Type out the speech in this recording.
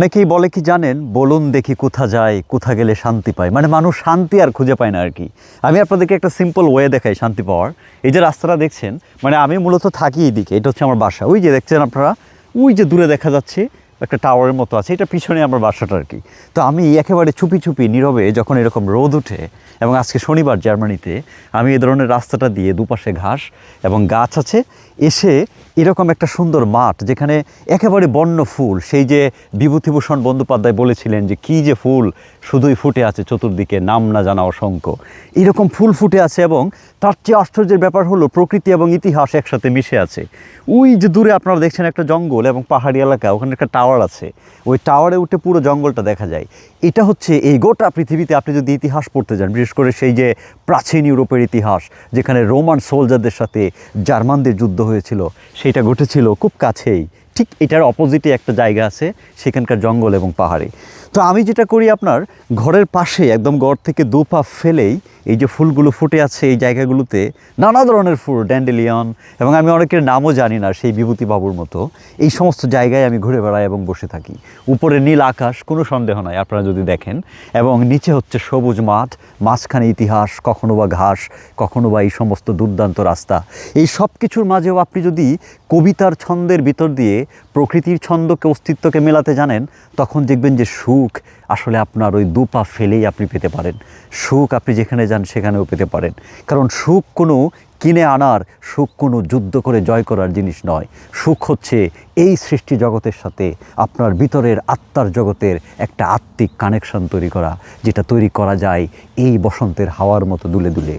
অনেকেই বলে কি জানেন, বলুন দেখি কোথা যায়, কোথা গেলে শান্তি পায়। মানে মানুষ শান্তি আর খুঁজে পায় না আর কি। আমি আপনাদেরকে একটা সিম্পল ওয়ে দেখাই শান্তি পাওয়ার। এই যে রাস্তাটা দেখছেন, মানে আমি মূলত থাকি এইদিকে, এটা হচ্ছে আমার বাসা। ওই যে দেখছেন আপনারা, ওই যে দূরে দেখা যাচ্ছে একটা টাওয়ারের মতো আছে, এটা পিছনে আমার বাসাটা আর কি। তো আমি একেবারে চুপি চুপি নীরবে যখন এরকম রোদ ওঠে, এবং আজকে শনিবার জার্মানিতে, আমি এই ধরনের রাস্তাটা দিয়ে দুপাশে ঘাস এবং গাছ আছে, এসে এরকম একটা সুন্দর মাঠ যেখানে একেবারে বন্য ফুল, সেই যে বিভূতিভূষণ বন্দ্যোপাধ্যায় বলেছিলেন যে কী যে ফুল শুধুই ফুটে আছে চতুর্দিকে, নাম না জানা অসংখ্য, এরকম ফুল ফুটে আছে। এবং তার চেয়ে আশ্চর্যের ব্যাপার হলো প্রকৃতি এবং ইতিহাস একসাথে মিশে আছে। ওই যে দূরে আপনারা দেখছেন একটা জঙ্গল এবং পাহাড়ি এলাকা, ওখানে একটা টাওয়ার আছে, ওই টাওয়ারে উঠে পুরো জঙ্গলটা দেখা যায়। এটা হচ্ছে এই গোটা পৃথিবীতে আপনি যদি ইতিহাস পড়তে যান, বিশেষ করে সেই যে প্রাচীন ইউরোপের ইতিহাস, যেখানে রোমান সোলজারদের সাথে জার্মানদের যুদ্ধ হয়েছিল, সেটা ঘটেছিল খুব কাছেই, ঠিক এটার অপোজিটে একটা জায়গা আছে, সেখানকার জঙ্গল এবং পাহাড়ে। তো আমি যেটা করি, আপনার ঘরের পাশে একদম ঘর থেকে 2 পা ফেলেই এই যে ফুলগুলো ফুটে আছে এই জায়গাগুলোতে, নানা ধরনের ফুল, ড্যান্ডেলিয়ন, এবং আমি অনেকের নামও জানি না, সেই বিভূতিবাবুর মতো, এই সমস্ত জায়গায় আমি ঘুরে বেড়াই এবং বসে থাকি। উপরে নীল আকাশ, কোনো সন্দেহ নয় আপনারা যদি দেখেন, এবং নিচে হচ্ছে সবুজ মাঠ, মাঝখানে ইতিহাস, কখনো বা ঘাস, কখনো বা এই সমস্ত দুর্দান্ত রাস্তা। এই সব কিছুর মাঝেও আপনি যদি কবিতার ছন্দের ভিতর দিয়ে প্রকৃতির ছন্দকে, অস্তিত্বকে মেলাতে জানেন, তখন দেখবেন যে সুখ আসলে আপনার ওই 2 পা ফেলেই আপনি পেতে পারেন। সুখ আপনি যেখানে যান সেখানেও পেতে পারেন। কারণ সুখ কোনো কিনে আনার, সুখ কোনো যুদ্ধ করে জয় করার জিনিস নয়। সুখ হচ্ছে এই সৃষ্টি জগতের সাথে আপনার ভিতরের আত্মার জগতের একটা আত্মিক কানেকশন তৈরি করা, যেটা তৈরি করা যায় এই বসন্তের হাওয়ার মতো দুলে দুলে।